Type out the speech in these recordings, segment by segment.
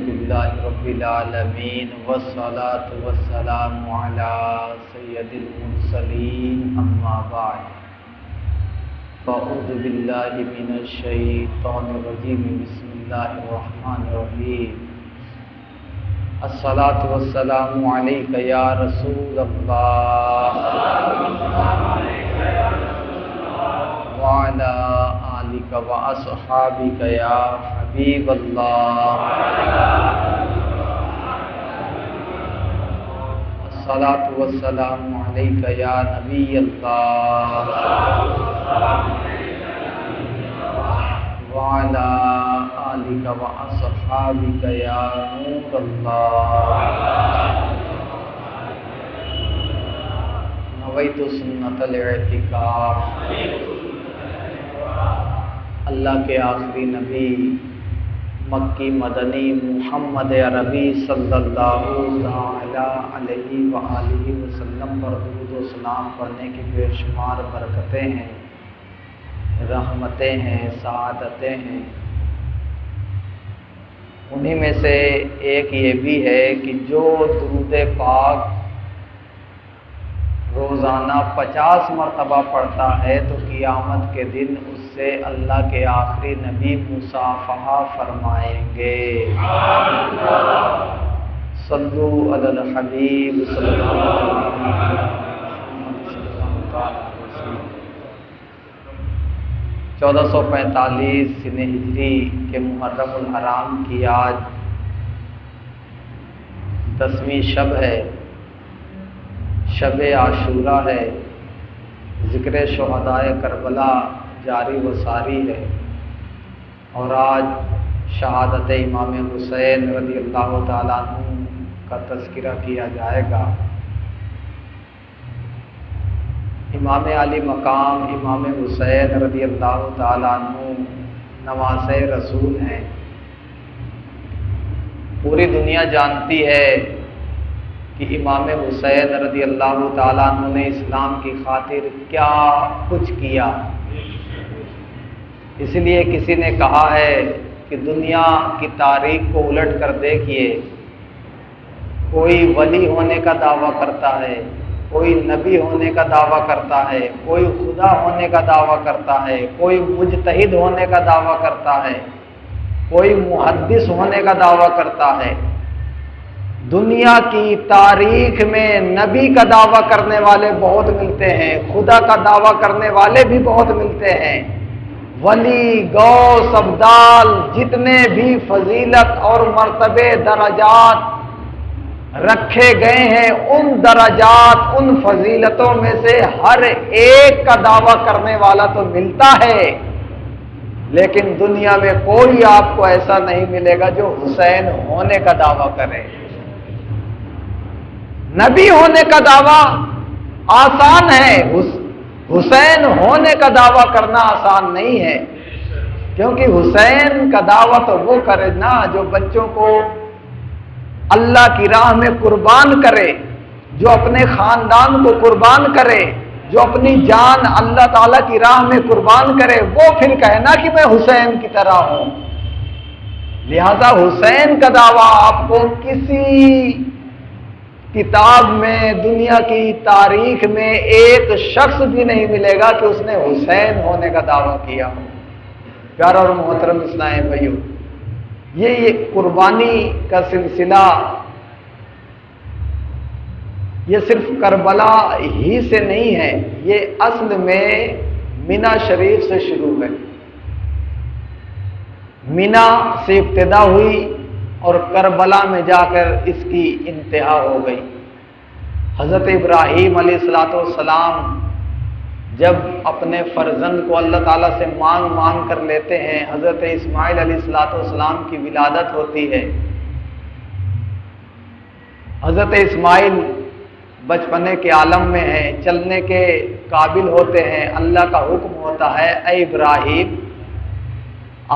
للہ رب العالمین والصلاة والسلام علی سید المرسلین اما بعد فاعوذ باللہ من الشیطان الرجیم بسم اللہ الرحمن الرحیم الصلاة والسلام علیک یا رسول اللہ وعلی آلک واصحابک یا حبیب اللہ الصلاة والسلام علیک یا نبی اللہ وعلی آلک واصحابک یا نور اللہ نویت سنت الاعتکاف اللہ کے آخری نبی مکی مدنی محمد عربی صلی اللہ علیہ وآلہ وسلم پر درود و سلام پڑھنے کی بے شمار برکتیں ہیں، رحمتیں ہیں، سعادتیں ہیں۔ انہی میں سے ایک یہ بھی ہے کہ جو درود پاک روزانہ 50 مرتبہ پڑھتا ہے تو قیامت کے دن اس سے اللہ کے آخری نبی مصافحہ فرمائیں گے۔ صلو علی الحبیب صلی اللہ علیہ وسلم۔ 1445 سنہ ہجری کے محرم الحرام کی آج 10ویں شب ہے، شب عاشوراء ہے، ذکر شہدائے کربلا جاری و ساری ہے، اور آج شہادت امام حسین رضی اللہ تعالیٰ عنہ کا تذکرہ کیا جائے گا۔ امام علی مقام امام حسین رضی اللہ تعالیٰ عنہ نواسۂ رسول ہیں۔ پوری دنیا جانتی ہے کہ امام حسین رضی اللہ تعالیٰ عنہ نے اسلام کی خاطر کیا کچھ کیا۔ اس لیے کسی نے کہا ہے کہ دنیا کی تاریخ کو الٹ کر دیکھیے، کوئی ولی ہونے کا دعویٰ کرتا ہے، کوئی نبی ہونے کا دعویٰ کرتا ہے، کوئی خدا ہونے کا دعویٰ کرتا ہے، کوئی مجتہد ہونے کا دعویٰ کرتا ہے، کوئی محدث ہونے کا دعویٰ کرتا ہے۔ دنیا کی تاریخ میں نبی کا دعویٰ کرنے والے بہت ملتے ہیں، خدا کا دعویٰ کرنے والے بھی بہت ملتے ہیں۔ ولی، غوث، ابدال، جتنے بھی فضیلت اور مرتبے درجات رکھے گئے ہیں، ان درجات، ان فضیلتوں میں سے ہر ایک کا دعویٰ کرنے والا تو ملتا ہے، لیکن دنیا میں کوئی آپ کو ایسا نہیں ملے گا جو حسین ہونے کا دعویٰ کرے۔ نبی ہونے کا دعویٰ آسان ہے، حسین ہونے کا دعویٰ کرنا آسان نہیں ہے، کیونکہ حسین کا دعویٰ تو وہ کرے نا جو بچوں کو اللہ کی راہ میں قربان کرے، جو اپنے خاندان کو قربان کرے، جو اپنی جان اللہ تعالیٰ کی راہ میں قربان کرے، وہ پھر کہنا کہ میں حسین کی طرح ہوں۔ لہذا حسین کا دعویٰ آپ کو کسی کتاب میں، دنیا کی تاریخ میں ایک شخص بھی نہیں ملے گا کہ اس نے حسین ہونے کا دعویٰ کیا ہو۔ پیارا اور محترم اسلام بھائیو، یہ قربانی کا سلسلہ یہ صرف کربلا ہی سے نہیں ہے، یہ اصل میں مینا شریف سے شروع ہے۔ مینا سے ابتدا ہوئی اور کربلا میں جا کر اس کی انتہا ہو گئی۔ حضرت ابراہیم علیہ السلام جب اپنے فرزند کو اللہ تعالیٰ سے مانگ کر لیتے ہیں، حضرت اسماعیل علیہ السلام کی ولادت ہوتی ہے۔ حضرت اسماعیل بچپنے کے عالم میں ہیں، چلنے کے قابل ہوتے ہیں، اللہ کا حکم ہوتا ہے اے ابراہیم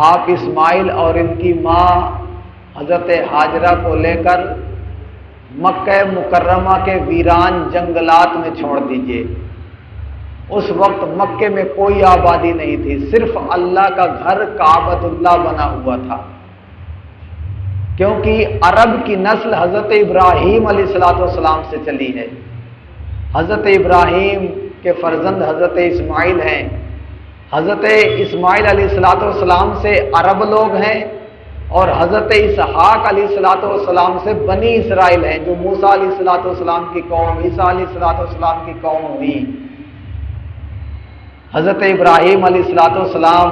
آپ اسماعیل اور ان کی ماں حضرت حاجرہ کو لے کر مکہ مکرمہ کے ویران جنگلات میں چھوڑ دیجئے۔ اس وقت مکے میں کوئی آبادی نہیں تھی، صرف اللہ کا گھر کعبۃ اللہ بنا ہوا تھا، کیونکہ عرب کی نسل حضرت ابراہیم علیہ الصلوۃ والسلام سے چلی ہے۔ حضرت ابراہیم کے فرزند حضرت اسماعیل ہیں، حضرت اسماعیل علیہ الصلوۃ والسلام سے عرب لوگ ہیں، اور حضرت اسحاق علیہ الصلوۃ والسلام سے بنی اسرائیل ہیں، جو موسیٰ علیہ الصلوۃ والسلام کی قوم، عیسیٰ علیہ الصلوۃ والسلام کی قوم ہوئی۔ حضرت ابراہیم علیہ الصلوۃ والسلام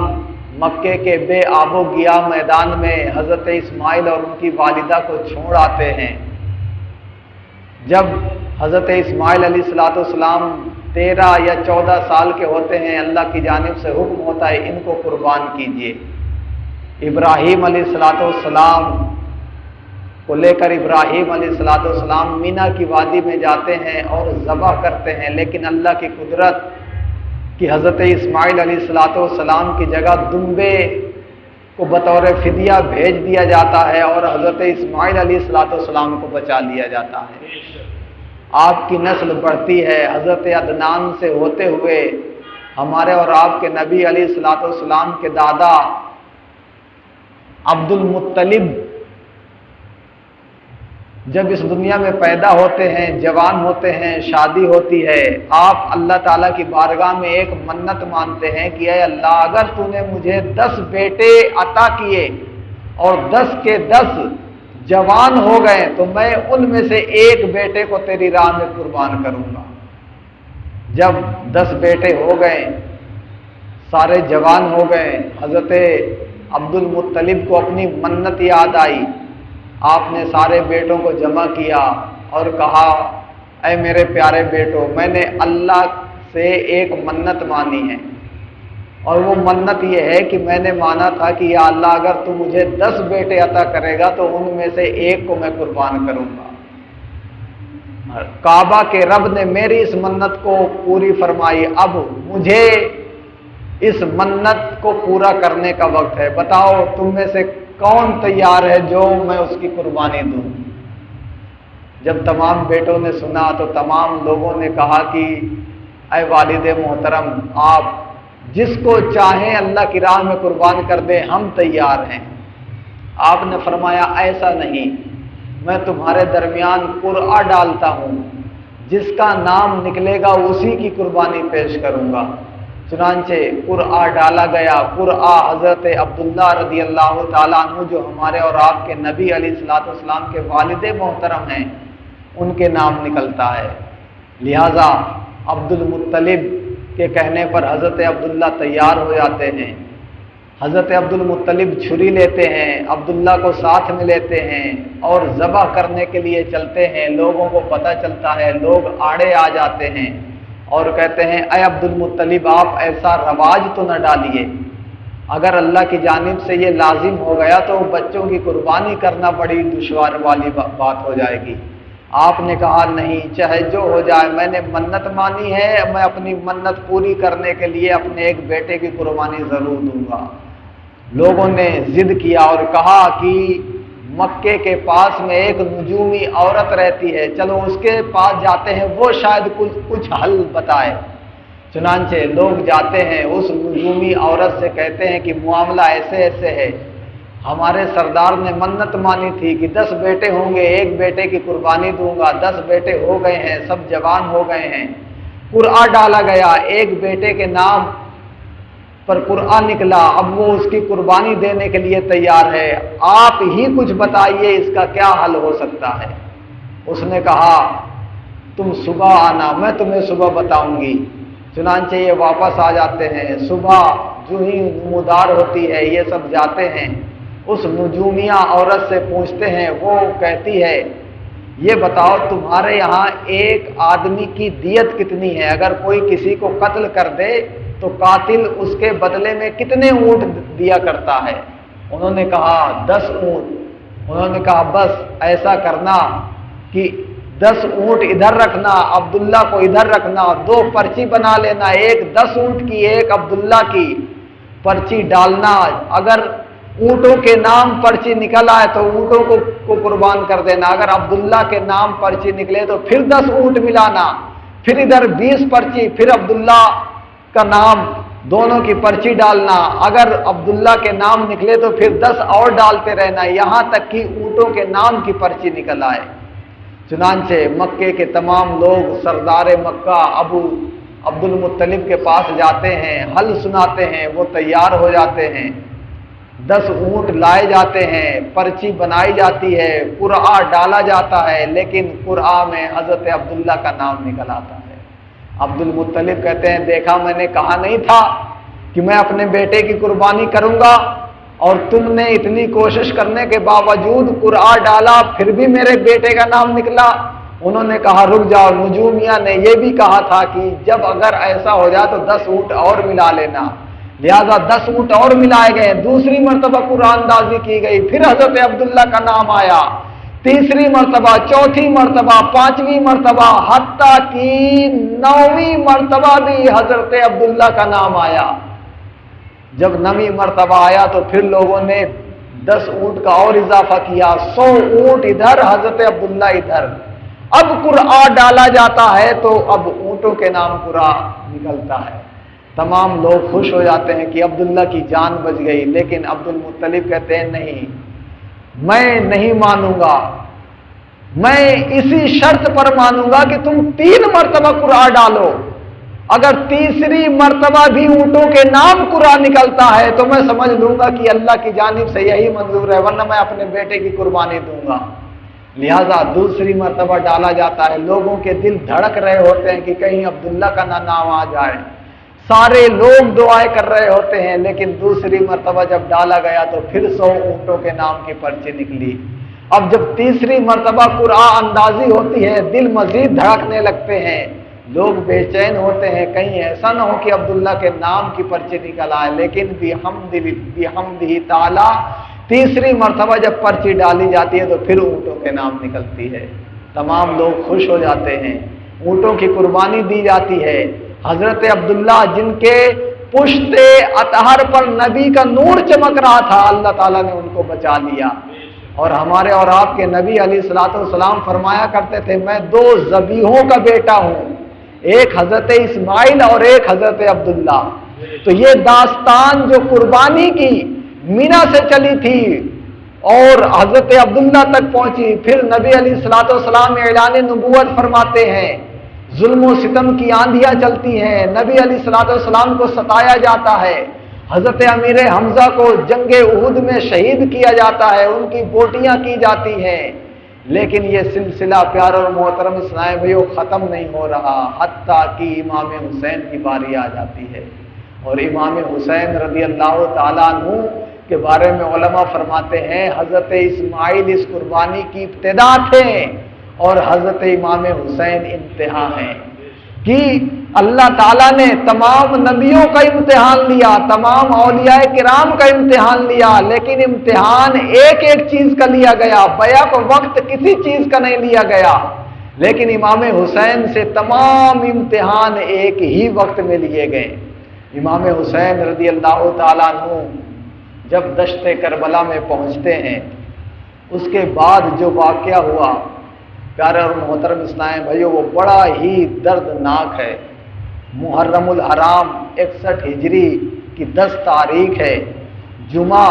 مکے کے بے آب و گیا میدان میں حضرت اسماعیل اور ان کی والدہ کو چھوڑ آتے ہیں۔ جب حضرت اسماعیل علیہ الصلوۃ والسلام 13 یا 14 سال کے ہوتے ہیں، اللہ کی جانب سے حکم ہوتا ہے ان کو قربان کیجیے۔ ابراہیم علیہ الصلوۃ والسلام کو لے کر ابراہیم علیہ الصلوۃ والسلام مینا کی وادی میں جاتے ہیں اور ذبح کرتے ہیں، لیکن اللہ کی قدرت کہ حضرت اسماعیل علیہ الصلوۃ والسلام کی جگہ دمبے کو بطور فدیہ بھیج دیا جاتا ہے اور حضرت اسماعیل علیہ الصلوۃ والسلام کو بچا لیا جاتا ہے۔ آپ کی نسل بڑھتی ہے، حضرت عدنان سے ہوتے ہوئے ہمارے اور آپ کے نبی علیہ الصلوۃ والسلام کے دادا عبد المطلب جب اس دنیا میں پیدا ہوتے ہیں، جوان ہوتے ہیں، شادی ہوتی ہے، آپ اللہ تعالیٰ کی بارگاہ میں ایک منت مانتے ہیں کہ اے اللہ، اگر تو نے مجھے 10 بیٹے عطا کیے اور 10 کے 10 جوان ہو گئے تو میں ان میں سے ایک بیٹے کو تیری راہ میں قربان کروں گا۔ جب 10 بیٹے ہو گئے، سارے جوان ہو گئے، حضرت عبد المطلب کو اپنی منت یاد آئی، آپ نے سارے بیٹوں کو جمع کیا اور کہا اے میرے پیارے بیٹوں، میں نے اللہ سے ایک منت مانی ہے، اور وہ منت یہ ہے کہ میں نے مانا تھا کہ یا اللہ، اگر تو مجھے 10 بیٹے عطا کرے گا تو ان میں سے ایک کو میں قربان کروں گا۔ کعبہ کے رب نے میری اس منت کو پوری فرمائی، اب مجھے اس منت کو پورا کرنے کا وقت ہے، بتاؤ تم میں سے کون تیار ہے جو میں اس کی قربانی دوں؟ جب تمام بیٹوں نے سنا تو تمام لوگوں نے کہا کہ اے والد محترم، آپ جس کو چاہیں اللہ کی راہ میں قربان کر دیں، ہم تیار ہیں۔ آپ نے فرمایا ایسا نہیں، میں تمہارے درمیان قرعہ ڈالتا ہوں، جس کا نام نکلے گا اسی کی قربانی پیش کروں گا۔ چنانچہ قرعہ ڈالا گیا۔ قرعہ حضرت عبداللہ رضی اللہ تعالیٰ عنہ جو ہمارے اور آپ کے نبی علیہ الصلوۃ والسلام کے والد محترم ہیں، ان کے نام نکلتا ہے، لہذا عبد المطلب کے کہنے پر حضرت عبداللہ تیار ہو جاتے ہیں۔ حضرت عبد المطلب چھری لیتے ہیں، عبداللہ کو ساتھ میں لیتے ہیں اور ذبح کرنے کے لیے چلتے ہیں۔ لوگوں کو پتہ چلتا ہے، لوگ آڑے آ جاتے ہیں اور کہتے ہیں اے عبد المطلب، آپ ایسا رواج تو نہ ڈالیے، اگر اللہ کی جانب سے یہ لازم ہو گیا تو بچوں کی قربانی کرنا بڑی دشوار والی بات ہو جائے گی۔ آپ نے کہا نہیں، چاہے جو ہو جائے، میں نے منت مانی ہے، میں اپنی منت پوری کرنے کے لیے اپنے ایک بیٹے کی قربانی ضرور دوں گا۔ لوگوں نے ضد کیا اور کہا کہ مکے کے پاس میں ایک نجومی عورت رہتی ہے، چلو اس کے پاس جاتے ہیں، وہ شاید کچھ حل بتائے۔ چنانچہ لوگ جاتے ہیں، اس نجومی عورت سے کہتے ہیں کہ معاملہ ایسے ایسے ہے، ہمارے سردار نے منت مانی تھی کہ 10 بیٹے ہوں گے، ایک بیٹے کی قربانی دوں گا، 10 بیٹے ہو گئے ہیں، سب جوان ہو گئے ہیں۔ قرعہ ڈالا گیا، ایک بیٹے کے نام پر قرعہ نکلا، اب وہ اس کی قربانی دینے کے لیے تیار ہے، آپ ہی کچھ بتائیے اس کا کیا حل ہو سکتا ہے۔ اس نے کہا تم صبح آنا، میں تمہیں صبح بتاؤں گی۔ چنانچہ یہ واپس آ جاتے ہیں، صبح جو ہی نمودار ہوتی ہے یہ سب جاتے ہیں، اس نجومیہ عورت سے پوچھتے ہیں، وہ کہتی ہے یہ بتاؤ تمہارے یہاں ایک آدمی کی دیت کتنی ہے؟ اگر کوئی کسی کو قتل کر دے تو قاتل اس کے بدلے میں کتنے اونٹ دیا کرتا ہے؟ انہوں نے کہا 10 اونٹ۔ انہوں نے کہا بس ایسا کرنا کہ 10 اونٹ ادھر رکھنا، عبداللہ کو ادھر رکھنا، 2 پرچی بنا لینا، ایک 10 اونٹ کی، ایک عبداللہ کی، پرچی ڈالنا، اگر اونٹوں کے نام پرچی نکل آئے تو اونٹوں کو قربان کر دینا، اگر عبداللہ کے نام پرچی نکلے تو پھر 10 اونٹ ملانا، پھر ادھر 20 پرچی، پھر عبداللہ کا نام، دونوں کی پرچی ڈالنا، اگر عبداللہ کے نام نکلے تو پھر 10 اور ڈالتے رہنا، یہاں تک کہ اونٹوں کے نام کی پرچی نکل آئے۔ چنانچہ مکے کے تمام لوگ سردار مکہ ابو عبد المطلب کے پاس جاتے ہیں، حل سناتے ہیں، وہ تیار ہو جاتے ہیں، 10 اونٹ لائے جاتے ہیں، پرچی بنائی جاتی ہے، قرعہ ڈالا جاتا ہے، لیکن قرعہ میں حضرت عبداللہ کا نام نکل آتا ہے۔ عبد المطلب کہتے ہیں دیکھا میں نے کہا نہیں تھا کہ میں اپنے بیٹے کی قربانی کروں گا، اور تم نے اتنی کوشش کرنے کے باوجود قرعہ ڈالا پھر بھی میرے بیٹے کا نام نکلا۔ انہوں نے کہا رک جاؤ، نجومیہ نے یہ بھی کہا تھا کہ جب اگر ایسا ہو جائے تو 10 اونٹ اور ملا لینا، لہذا 10 اونٹ اور ملائے گئے، دوسری مرتبہ قرآن اندازی کی گئی، پھر حضرت عبداللہ کا نام آیا، تیسری مرتبہ، چوتھی مرتبہ، 5ویں مرتبہ، حتیٰ کہ 9ویں مرتبہ بھی حضرت عبداللہ کا نام آیا۔ جب 9ویں مرتبہ آیا تو پھر لوگوں نے 10 اونٹ کا اور اضافہ کیا، 100 اونٹ ادھر، حضرت عبداللہ ادھر۔ اب قرعہ ڈالا جاتا ہے تو اب اونٹوں کے نام قرعہ نکلتا ہے، تمام لوگ خوش ہو جاتے ہیں کہ عبداللہ کی جان بچ گئی، لیکن عبد المطلب کہتے ہیں نہیں، میں نہیں مانوں گا، میں اسی شرط پر مانوں گا کہ تم 3 مرتبہ قرعہ ڈالو، اگر تیسری مرتبہ بھی اونٹوں کے نام قرعہ نکلتا ہے تو میں سمجھ لوں گا کہ اللہ کی جانب سے یہی منظور ہے، ورنہ میں اپنے بیٹے کی قربانی دوں گا۔ لہذا دوسری مرتبہ ڈالا جاتا ہے، لوگوں کے دل دھڑک رہے ہوتے ہیں کہ کہیں عبداللہ کا نہ نام آ جائے، سارے لوگ دعائیں کر رہے ہوتے ہیں، لیکن دوسری مرتبہ جب ڈالا گیا تو پھر 100 اونٹوں کے نام کی پرچی نکلی۔ اب جب تیسری مرتبہ قرعہ اندازی ہوتی ہے، دل مزید دھڑکنے لگتے ہیں، لوگ بے چین ہوتے ہیں کہیں ایسا نہ ہو کہ عبداللہ کے نام کی پرچی نکل آئے، لیکن بحمدہ تعالی تیسری مرتبہ جب پرچی ڈالی جاتی ہے تو پھر اونٹوں کے نام نکلتی ہے، تمام لوگ خوش ہو جاتے ہیں، اونٹوں کی قربانی دی جاتی ہے۔ حضرت عبداللہ جن کے پشت اطہر پر نبی کا نور چمک رہا تھا، اللہ تعالیٰ نے ان کو بچا لیا۔ اور ہمارے اور آپ کے نبی علیہ الصلوۃ والسلام فرمایا کرتے تھے میں 2 ذبیحوں کا بیٹا ہوں، ایک حضرت اسماعیل اور ایک حضرت عبداللہ۔ تو یہ داستان جو قربانی کی مینا سے چلی تھی اور حضرت عبداللہ تک پہنچی، پھر نبی علیہ الصلوۃ والسلام اعلان نبوت فرماتے ہیں، ظلم و ستم کی آندھیاں چلتی ہیں، نبی علیہ الصلوۃ والسلام کو ستایا جاتا ہے، حضرت امیر حمزہ کو جنگ احد میں شہید کیا جاتا ہے، ان کی بوٹیاں کی جاتی ہیں، لیکن یہ سلسلہ پیار اور محترم اسلام بھائیو ختم نہیں ہو رہا، حتیٰ کہ امام حسین کی باری آ جاتی ہے۔ اور امام حسین رضی اللہ تعالیٰ عنہ کے بارے میں علماء فرماتے ہیں حضرت اسماعیل اس قربانی کی ابتدا تھے اور حضرت امام حسین انتہا ہیں، کہ اللہ تعالیٰ نے تمام نبیوں کا امتحان لیا، تمام اولیاء کرام کا امتحان لیا، لیکن امتحان ایک ایک چیز کا لیا گیا، بیک وقت کسی چیز کا نہیں لیا گیا، لیکن امام حسین سے تمام امتحان ایک ہی وقت میں لیے گئے۔ امام حسین رضی اللہ تعالیٰ عنہ جب دشت کربلا میں پہنچتے ہیں، اس کے بعد جو واقعہ ہوا پیارے اور محترم اسلام بھائیو وہ بڑا ہی دردناک ہے۔ محرم الحرام 61 ہجری کی 10 تاریخ ہے، جمعہ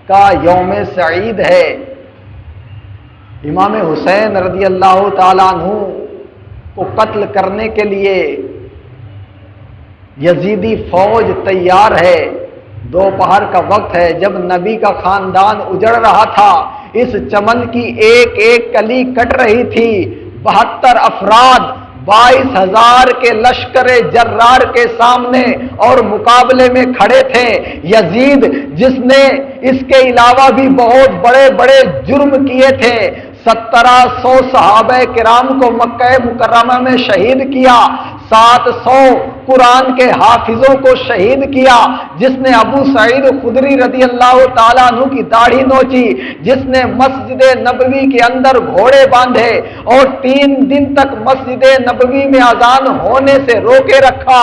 کا یوم سعید ہے۔ امام حسین رضی اللہ تعالیٰ عنہ کو قتل کرنے کے لیے یزیدی فوج تیار ہے، دوپہر کا وقت ہے، جب نبی کا خاندان اجڑ رہا تھا، اس چمن کی ایک ایک کلی کٹ رہی تھی، 72 افراد 22,000 کے لشکر جرار کے سامنے اور مقابلے میں کھڑے تھے۔ یزید جس نے اس کے علاوہ بھی بہت بڑے بڑے جرم کیے تھے، 1700 صحابہ کرام کو مکہ مکرمہ میں شہید کیا، 700 قرآن کے حافظوں کو شہید کیا، جس نے ابو سعید خدری رضی اللہ تعالیٰ عنہ کی داڑھی نوچی، جس نے مسجد نبوی کے اندر گھوڑے باندھے اور 3 دن تک مسجد نبوی میں اذان ہونے سے روکے رکھا،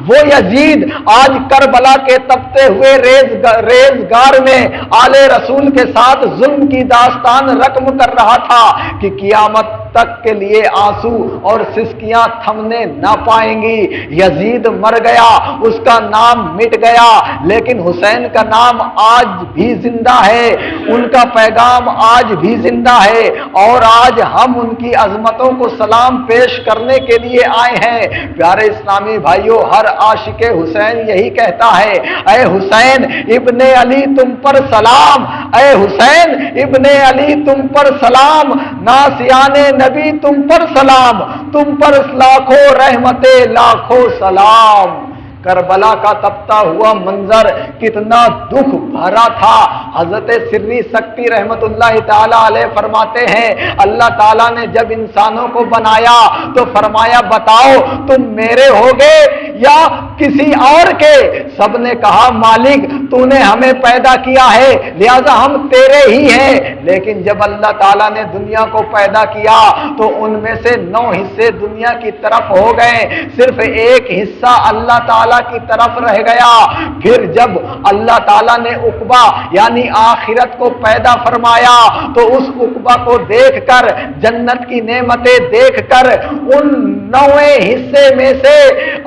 وہ یزید آج کربلا کے تپتے ہوئے ریزگار میں آل رسول کے ساتھ ظلم کی داستان رقم کر رہا تھا کہ قیامت تک کے لیے آنسو اور سسکیاں تھمنے نہ پائیں گی۔ یزید مر گیا، اس کا نام مٹ گیا، لیکن حسین کا نام آج بھی زندہ ہے، ان کا پیغام آج بھی زندہ ہے، اور آج ہم ان کی عظمتوں کو سلام پیش کرنے کے لیے آئے ہیں۔ پیارے اسلامی بھائیوں، ہر عاشق حسین یہی کہتا ہے، اے حسین ابن علی تم پر سلام، اے حسین ابن علی تم پر سلام، ناصحان نبی تم پر سلام، تم پر لاکھوں رحمتیں لاکھوں سلام۔ کربلا کا تپتا ہوا منظر کتنا دکھ بھرا تھا۔ حضرت سری سکتی رحمت اللہ تعالی علیہ فرماتے ہیں، اللہ تعالیٰ نے جب انسانوں کو بنایا تو فرمایا بتاؤ تم میرے ہوگے یا کسی اور کے؟ سب نے کہا مالک تو نے ہمیں پیدا کیا ہے لہذا ہم تیرے ہی ہیں۔ لیکن جب اللہ تعالیٰ نے دنیا کو پیدا کیا تو ان میں سے 9 حصے دنیا کی طرف ہو گئے، صرف ایک حصہ اللہ تعالیٰ کی طرف رہ گیا۔ پھر جب اللہ تعالیٰ نے عقبہ یعنی آخرت کو پیدا فرمایا تو اس عقبہ کو دیکھ کر، جنت کی نعمتیں دیکھ کر، ان 9 حصے میں سے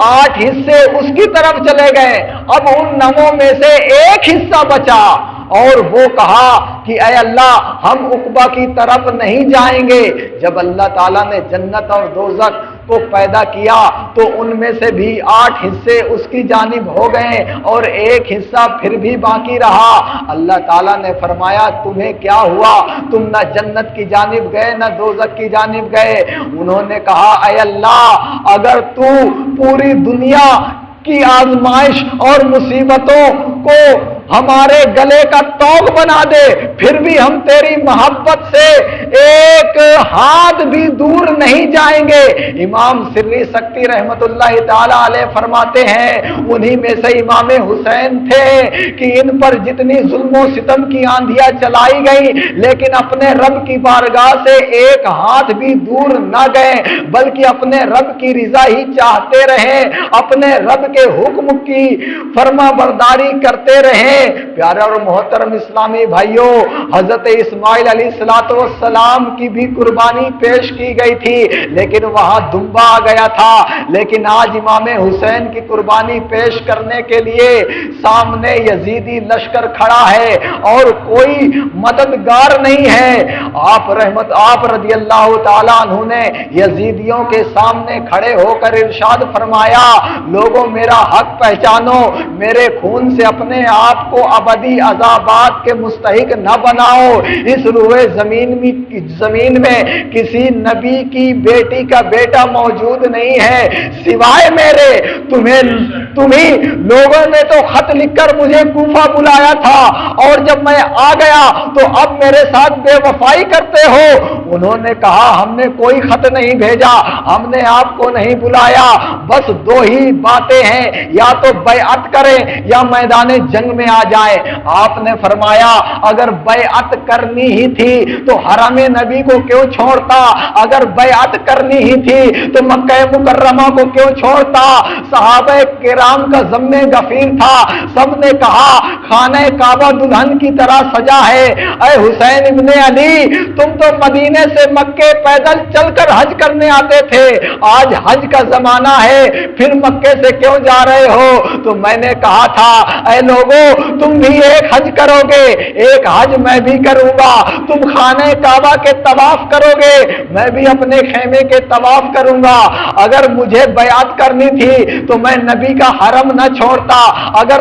8 حصے اس کی طرف چلے گئے۔ اب ان 9 میں سے ایک حصہ بچا اور وہ کہا کہ اے اللہ ہم عقبہ کی طرف نہیں جائیں گے۔ جب اللہ تعالیٰ نے جنت اور دوزخ کو پیدا کیا تو ان میں سے بھی 8 حصے اس کی جانب ہو گئے اور ایک حصہ پھر بھی باقی رہا۔ اللہ تعالیٰ نے فرمایا تمہیں کیا ہوا؟ تم نہ جنت کی جانب گئے نہ دوزخ کی جانب گئے۔ انہوں نے کہا اے اللہ اگر تو پوری دنیا کی آزمائش اور مصیبتوں کو ہمارے گلے کا توق بنا دے پھر بھی ہم تیری محبت سے ایک ہاتھ بھی دور نہیں جائیں گے۔ امام سری سکتی رحمت اللہ تعالی علیہ فرماتے ہیں انہی میں سے امام حسین تھے کہ ان پر جتنی ظلم و ستم کی آندھیاں چلائی گئی لیکن اپنے رب کی بارگاہ سے ایک ہاتھ بھی دور نہ گئے بلکہ اپنے رب کی رضا ہی چاہتے رہے، اپنے رب کے حکم کی فرما برداری کرتے رہے۔ پیارے اور محترم اسلامی بھائیوں، حضرت اسماعیل علیہ السلام کی بھی قربانی پیش کی گئی تھی لیکن وہاں دمبا آ گیا تھا، لیکن آج امام حسین کی قربانی پیش کرنے کے لیے سامنے یزیدی لشکر کھڑا ہے اور کوئی مددگار نہیں ہے۔ آپ رضی اللہ تعالیٰ عنہ نے یزیدیوں کے سامنے کھڑے ہو کر ارشاد فرمایا لوگوں میرا حق پہچانو، میرے خون سے اپنے آپ کو ابدی عذابات کے مستحق نہ بناؤ۔ اس روئے زمین میں کسی نبی کی بیٹی کا بیٹا موجود نہیں ہے سوائے میرے۔ تمہیں لوگوں نے تو خط لکھ کر مجھے کوفہ بلایا تھا اور جب میں آ گیا تو اب میرے ساتھ بے وفائی کرتے ہو۔ انہوں نے کہا ہم نے کوئی خط نہیں بھیجا، ہم نے آپ کو نہیں بلایا، بس 2 ہی باتیں ہیں، یا تو بیعت کریں یا میدان جنگ میں آ جائیں۔ آپ نے فرمایا اگر بیعت کرنی ہی تھی تو حرم نبی کو کیوں چھوڑتا، اگر بیعت کرنی ہی تھی تو مکہ مکرمہ کو کیوں چھوڑتا؟ صحابہ کرام کا ضم غفیر تھا، سب نے کہا خانہ کعبہ دلہن کی طرح سجا ہے، اے حسین ابن علی تم تو مدینے سے مکے پیدل چل کر حج کرنے آتے تھے، آج حج کا زمانہ ہے پھر مکے سے کیوں جا رہے ہو؟ تو میں نے کہا تھا اے لوگوں تم بھی ایک حج کرو گے، ایک حج میں بھی کروں گا، تم خانہ کعبہ کے طواف کرو گے میں بھی اپنے خیمے کے طواف کروں گا۔ اگر مجھے بیعت کرنی تھی تو میں نبی کا حرم نہ چھوڑتا، اگر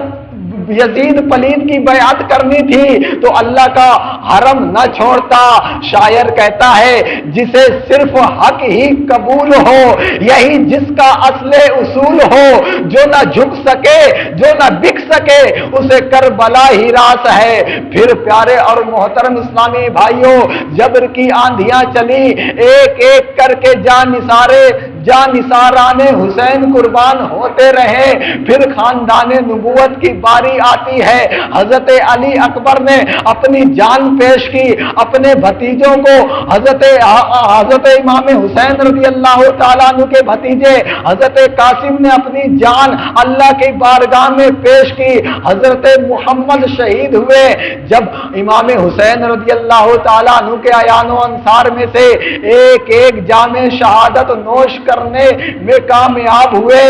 یزید پلید کی بیعت کرنی تھی تو اللہ کا حرم نہ چھوڑتا۔ شاعر کہتا ہے جسے صرف حق ہی قبول ہو یہی جس کا اصل اصول ہو، جو نہ جھک سکے جو نہ بک سکے اسے کربلا ہی راس ہے۔ پھر پیارے اور محترم اسلامی بھائیوں جبر کی آندھیاں چلی، ایک ایک کر کے جانثاران حسین قربان ہوتے رہے، پھر خاندان نبوت کی باری آتی ہے۔ حضرت علی اکبر نے اپنی جان پیش کی اپنے بھتیجوں کو، حضرت امام حسین رضی اللہ تعالیٰ عنہ کے بھتیجے حضرت قاسم نے اپنی جان اللہ کی بارگاہ میں پیش کی، حضرت محمد شہید ہوئے۔ جب امام حسین رضی اللہ تعالیٰ عنہ کے اعیان و انصار میں سے ایک ایک جام شہادت نوش کرنے میں کامیاب ہوئے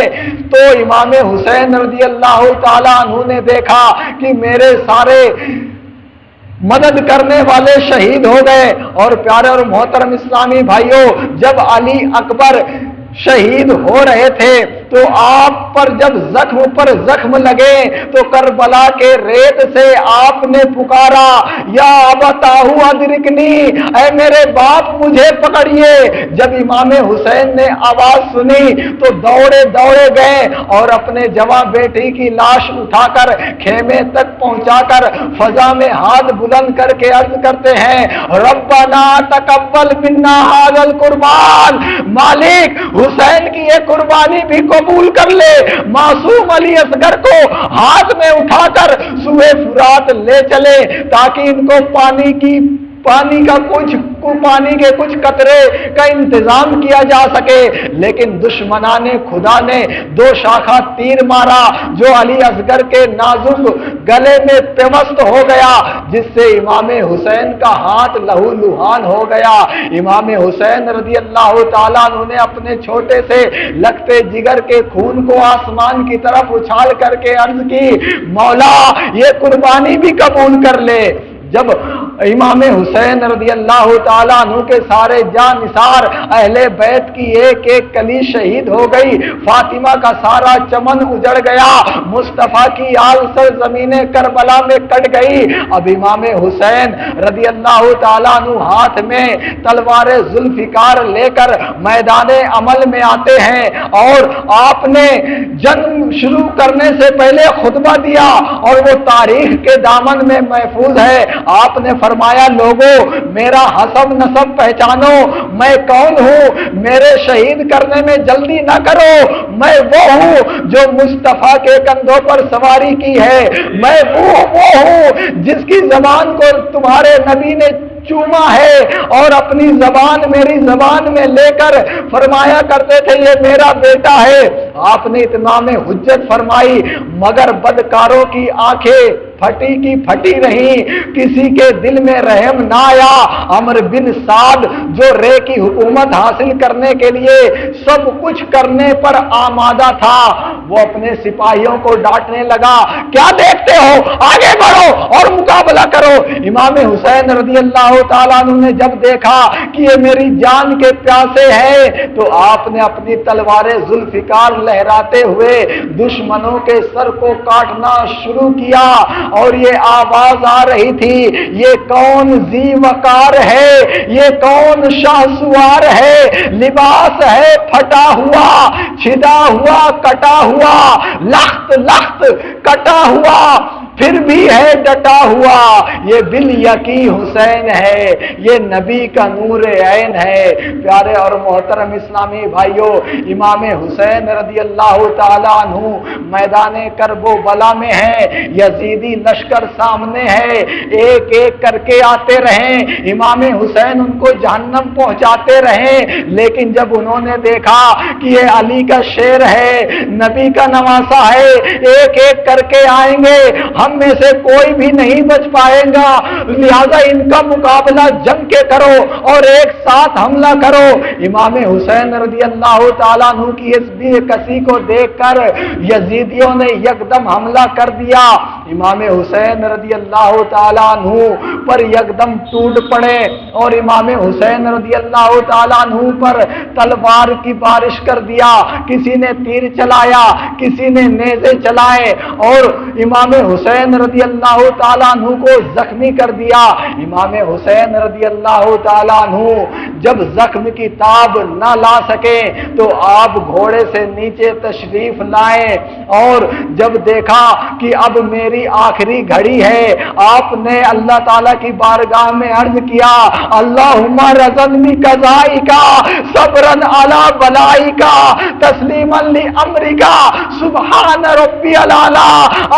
تو امام حسین رضی اللہ تعالیٰ عنہ نے دیکھا کہ میرے سارے مدد کرنے والے شہید ہو گئے۔ اور پیارے اور محترم اسلامی بھائیوں، جب علی اکبر شہید ہو رہے تھے تو آپ پر جب زخم پر زخم لگے تو کربلا کے ریت سے آپ نے پکارا، یا ابتاہو ادرکنی، اے میرے باپ مجھے پکڑیے۔ جب امام حسین نے آواز سنی تو دوڑے دوڑے گئے اور اپنے جوان بیٹی کی لاش اٹھا کر خیمے تک پہنچا کر فضا میں ہاتھ بلند کر کے عرض کرتے ہیں، ربنا تقبل منا ھذا القربان، مالک حسین کی یہ قربانی بھی قبول کر لے۔ معصوم علی اصغر کو ہاتھ میں اٹھا کر سوئے فرات لے چلے تاکہ ان کو پانی کے کچھ قطرے کا انتظام کیا جا سکے، لیکن دشمنان خدا نے دو شاخہ تیر مارا جو علی اصغر کے نازک گلے میں پیوست ہو گیا، جس سے امام حسین کا ہاتھ لہو لہان ہو گیا۔ امام حسین رضی اللہ تعالیٰ عنہ نے اپنے چھوٹے سے لگتے جگر کے خون کو آسمان کی طرف اچھال کر کے عرض کی، مولا یہ قربانی بھی قبول کر لے۔ جب امام حسین رضی اللہ تعالیٰ عنہ کے سارے جاں نثار اہل بیت کی ایک ایک کلی شہید ہو گئی، فاطمہ کا سارا چمن اجڑ گیا، مصطفیٰ کی آل سر زمین کربلا میں کٹ گئی۔ اب امام حسین رضی اللہ تعالیٰ عنہ ہاتھ میں تلوار ذوالفقار لے کر میدان عمل میں آتے ہیں اور آپ نے جنگ شروع کرنے سے پہلے خطبہ دیا اور وہ تاریخ کے دامن میں محفوظ ہے۔ آپ نے فرمایا، لوگوں میرا حسب نسب پہچانو، میں کون ہوں، میرے شہید کرنے میں جلدی نہ کرو، میں وہ ہوں جو مصطفیٰ کے کندھوں پر سواری کی ہے، میں وہ ہوں جس کی زبان کو تمہارے نبی نے چوما ہے اور اپنی زبان میری زبان میں لے کر فرمایا کرتے تھے یہ میرا بیٹا ہے۔ آپ نے اتمام حجت فرمائی، مگر بدکاروں کی آنکھیں پھٹی کی پھٹی رہی، کسی کے دل میں رحم نہ آیا۔ عمر بن سعد جو رے کی حکومت حاصل کرنے کے لیے سب کچھ کرنے پر آمادہ تھا، وہ اپنے سپاہیوں کو ڈانٹنے لگا، کیا دیکھتے ہو، آگے بڑھو اور مقابلہ کرو۔ امام حسین رضی اللہ تعالیٰ عنہ نے جب دیکھا کہ یہ میری جان کے پیاسے ہیں تو آپ نے اپنی تلوار ذوالفقار لہراتے ہوئے دشمنوں کے سر کو کاٹنا شروع کیا اور یہ آواز آ رہی تھی، یہ کون ذی وقار ہے، یہ کون شاہسوار ہے، لباس ہے پھٹا ہوا، چھدا ہوا، کٹا ہوا، لخت لخت کٹا ہوا، پھر بھی ہے ڈٹا ہوا، یہ بالیقین حسین ہے، یہ نبی کا نور عین ہے۔ پیارے اور محترم اسلامی بھائیوں، امام حسین رضی اللہ تعالیٰ عنہ میدان کرب و بلا میں ہیں، یزیدی لشکر سامنے ہے، ایک ایک کر کے آتے رہیں، امام حسین ان کو جہنم پہنچاتے رہیں، لیکن جب انہوں نے دیکھا کہ یہ علی کا شیر ہے، نبی کا نواسا ہے، ایک ایک کر کے آئیں گے، ہم میں سے کوئی بھی نہیں بچ پائے گا، لہذا ان کا مقابلہ جم کے کرو اور ایک ساتھ حملہ کرو۔ امام حسین رضی اللہ تعالیٰ عنہ کی اس بے کسی کو دیکھ کر یزیدیوں نے یکدم حملہ کر دیا، امام حسین رضی اللہ تعالیٰ عنہ پر یکدم ٹوٹ پڑے اور امام حسین رضی اللہ تعالیٰ عنہ پر تلوار کی بارش کر دیا، کسی نے تیر چلایا، کسی نے نیزے چلائے اور امام حسین رضی اللہ تعالیٰ عنہ کو زخمی کر دیا۔ امام حسین رضی اللہ تعالیٰ عنہ جب زخم کی تاب نہ لا سکے تو آپ گھوڑے سے نیچے تشریف لائے اور جب دیکھا کہ اب میری آخری گھڑی ہے، آپ نے اللہ تعالیٰ کی بارگاہ میں عرض کیا، اللہم رضن بقضائکا صبرن علی بلائکا تسلیما لامرکا سبحان ربی العلی،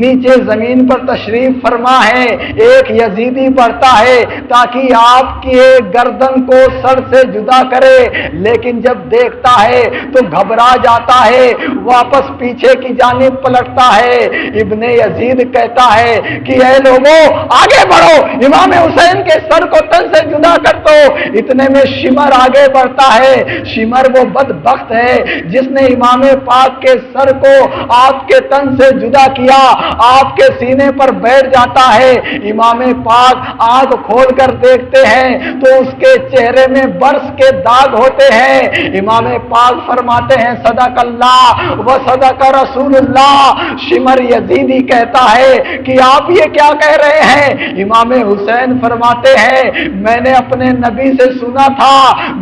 نیچے زمین پر تشریف فرما ہے، ایک یزیدی بڑھتا ہے تاکہ آپ کی گردن کو سر سے جدا کرے، لیکن جب دیکھتا ہے تو گھبرا جاتا ہے، واپس پیچھے کی جانب پلٹتا ہے۔ ابن یزید کہتا ہے کہ اے لوگوں آگے بڑھو، امام حسین کے سر کو تن سے جدا کر دو۔ اتنے میں شمر آگے بڑھتا ہے۔ شمر وہ بدبخت ہے جس نے امام پاک کے سر کو آپ کے تن سے جدا کیا، آپ کے سینے پر بیٹھ جاتا ہے۔ امام پاک آنکھ کھول کر دیکھتے ہیں تو اس کے چہرے میں برس کے داغ ہوتے ہیں۔ امام پاک فرماتے ہیں صدق اللہ و صدق رسول اللہ۔ شمر یزیدی کہتا ہے کہ آپ یہ کیا کہہ رہے ہیں؟ امام حسین فرماتے ہیں میں نے اپنے نبی سے سنا تھا،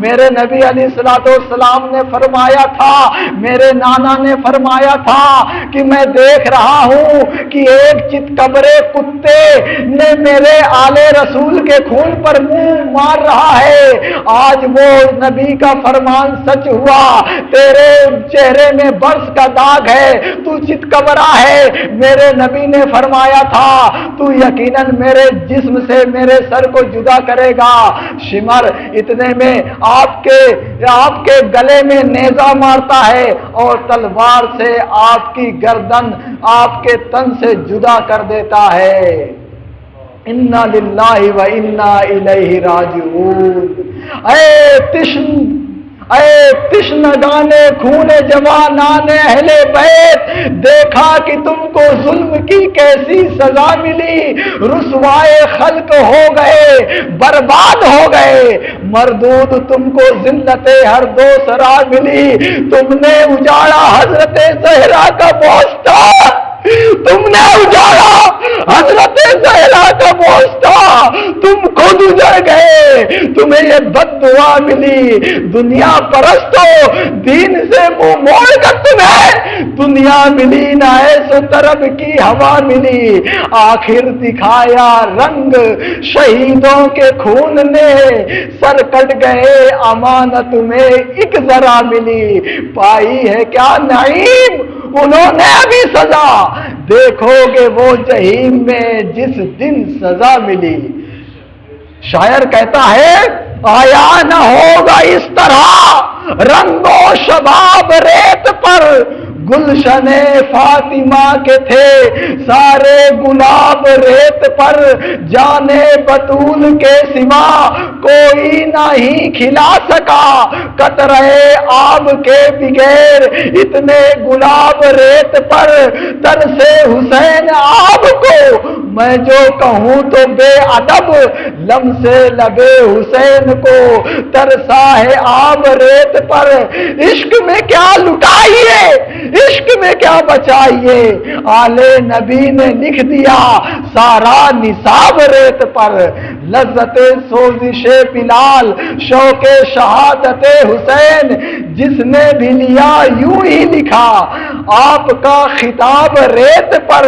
میرے نبی علیہ الصلوۃ والسلام نے فرمایا تھا، میرے نانا نے فرمایا تھا کہ میں دیکھ رہا ہوں کہ ایک چتکبرے کتے نے میرے آل رسول کے خون پر منہ مار رہا ہے۔ آج وہ نبی کا فرمان سچ ہوا، تیرے چہرے میں برس کا داغ ہے، تو چتکبرا ہے۔ میرے نبی نے فرمایا تھا تو یقیناً میرے جسم سے میرے سر کو جدا کرے گا۔ شمر اتنے میں آپ کے گلے میں نیزہ مارتا ہے اور تلوار سے آپ کی گردن آپ کے تن سے جدا کر دیتا ہے۔ انا للہ و انا الیہ راجعون۔ اے تشنگانے خون جوانان اہل بیت، دیکھا کہ تم کو ظلم کی کیسی سزا ملی، رسوائے خلق ہو گئے، برباد ہو گئے، مردود تم کو ذلت ہر دو سرا ملی، تم نے اجاڑا حضرت زہرا کا بوستا، تم نے اجاڑا حضرت زہرا کا بوستا، تم خود اجڑ گئے، تمہیں یہ بد دعا ملی، دنیا پرستو دین سے منہ موڑ کر تمہیں دنیا ملی نہ ایسو طرب کی ہوا ملی، آخر دکھایا رنگ شہیدوں کے خون نے، سر کٹ گئے امانت میں ایک ذرا ملی، پائی ہے کیا نعیم انہوں نے ابھی سزا، دیکھو گے وہ جہنم میں جس دن سزا ملی۔ شاعر کہتا ہے آیا نہ ہوگا اس طرح رنگ و شباب ریت پر، گلشن فاطمہ کے تھے سارے گلاب ریت پر، جانے بطول کے سوا کوئی نہیں کھلا سکا، قطرے آب کے بغیر اتنے گلاب ریت پر، تر سے حسین آب کو میں جو کہوں تو بے ادب، لم سے لبے حسین کو ترسا ہے آب ریت پر، عشق میں کیا لٹائیے عشق میں کیا بچائیے، آل نبی نے لکھ دیا سارا نصاب ریت پر، لذت سوزش بلال شوق شہادت حسین، جس نے بھی لیا یوں ہی لکھا آپ کا خطاب ریت پر،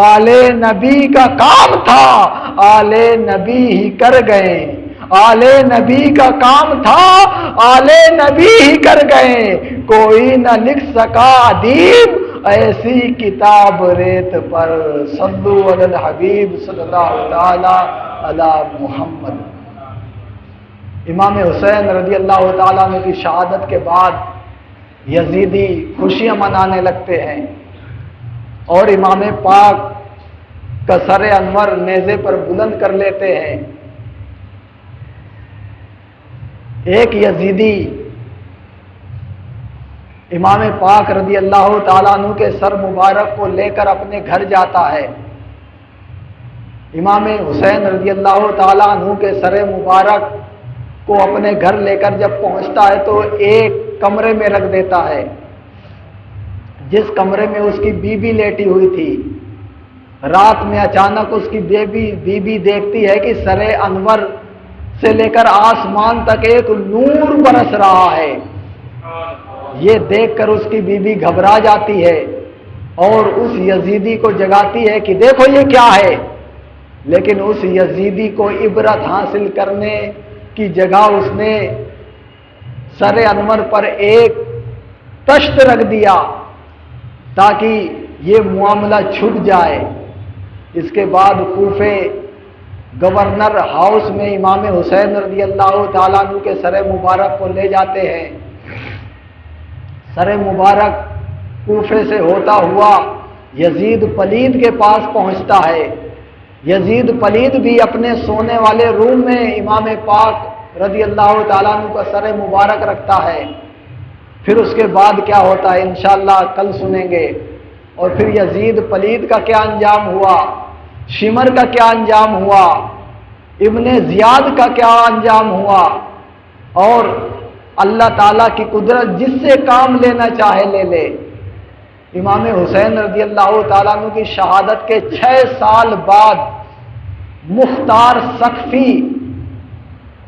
آل نبی کا کام تھا آل نبی ہی کر گئے، آل نبی کا کام تھا آل نبی ہی کر گئے، کوئی نہ لکھ سکا ادیب ایسی کتاب ریت پر، صلو علی الحبیب صلی اللہ تعالی علی محمد۔ امام حسین رضی اللہ تعالیٰ عنہ کی شہادت کے بعد یزیدی خوشیاں منانے لگتے ہیں اور امام پاک کا سر انور نیزے پر بلند کر لیتے ہیں۔ ایک یزیدی امام پاک رضی اللہ تعالیٰ عنہ کے سر مبارک کو لے کر اپنے گھر جاتا ہے۔ امام حسین رضی اللہ تعالیٰ عنہ کے سر مبارک کو اپنے گھر لے کر جب پہنچتا ہے تو ایک کمرے میں رکھ دیتا ہے، جس کمرے میں اس کی بیوی لیٹی ہوئی تھی۔ رات میں اچانک اس کی بیوی دیکھتی ہے کہ سر انور سے لے کر آسمان تک ایک نور برس رہا ہے۔ یہ دیکھ کر اس کی بیوی گھبرا جاتی ہے اور اس یزیدی کو جگاتی ہے کہ دیکھو یہ کیا ہے، لیکن اس یزیدی کو عبرت حاصل کرنے کی جگہ اس نے سر انور پر ایک تشت رکھ دیا تاکہ یہ معاملہ چھپ جائے۔ اس کے بعد کوفے گورنر ہاؤس میں امام حسین رضی اللہ تعالیٰ عنہ کے سر مبارک کو لے جاتے ہیں۔ سر مبارک کوفے سے ہوتا ہوا یزید پلید کے پاس پہنچتا ہے۔ یزید پلید بھی اپنے سونے والے روم میں امام پاک رضی اللہ تعالیٰ عنہ کا سر مبارک رکھتا ہے۔ پھر اس کے بعد کیا ہوتا ہے انشاءاللہ کل سنیں گے۔ اور پھر یزید پلید کا کیا انجام ہوا، شمر کا کیا انجام ہوا، ابن زیاد کا کیا انجام ہوا، اور اللہ تعالیٰ کی قدرت جس سے کام لینا چاہے لے لے۔ امام حسین رضی اللہ تعالیٰ عنہ کی شہادت کے 6 سال بعد مختار ثقفی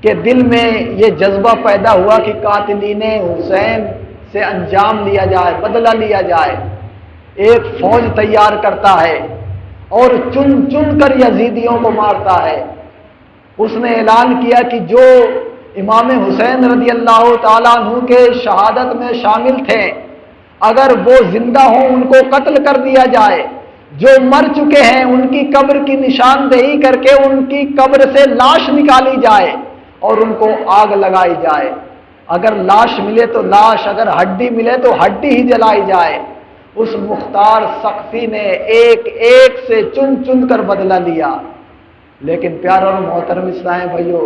کے دل میں یہ جذبہ پیدا ہوا کہ قاتلین حسین سے انجام لیا جائے، بدلہ لیا جائے۔ ایک فوج تیار کرتا ہے اور چن چن کر یزیدیوں کو مارتا ہے۔ اس نے اعلان کیا کہ جو امام حسین رضی اللہ تعالیٰ عنہ کے شہادت میں شامل تھے، اگر وہ زندہ ہوں ان کو قتل کر دیا جائے، جو مر چکے ہیں ان کی قبر کی نشاندہی کر کے ان کی قبر سے لاش نکالی جائے اور ان کو آگ لگائی جائے۔ اگر لاش ملے تو لاش، اگر ہڈی ملے تو ہڈی ہی جلائی جائے۔ اس مختار ثقفی نے ایک ایک سے چن چن کر بدلہ لیا۔ لیکن پیارا اور محترم اسلام بھائیو،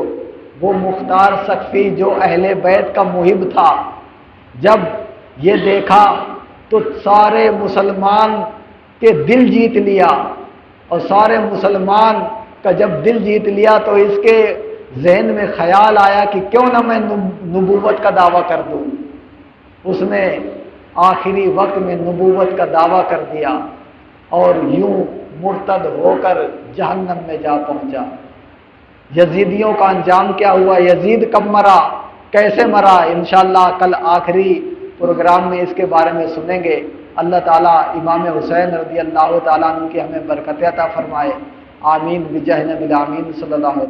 وہ مختار ثقفی جو اہل بیت کا محب تھا، جب یہ دیکھا تو سارے مسلمان کے دل جیت لیا، اور سارے مسلمان کا جب دل جیت لیا تو اس کے ذہن میں خیال آیا کہ کیوں نہ میں نبوت کا دعویٰ کر دوں۔ اس نے آخری وقت میں نبوت کا دعویٰ کر دیا اور یوں مرتد ہو کر جہنم میں جا پہنچا۔ یزیدیوں کا انجام کیا ہوا، یزید کب مرا، کیسے مرا، انشاءاللہ کل آخری پروگرام میں اس کے بارے میں سنیں گے۔ اللہ تعالیٰ امام حسین رضی اللہ تعالیٰ عنہ کی ہمیں برکت عطا فرمائے، آمین بجاہ نبی الامین صلی اللہ علیہ وسلم۔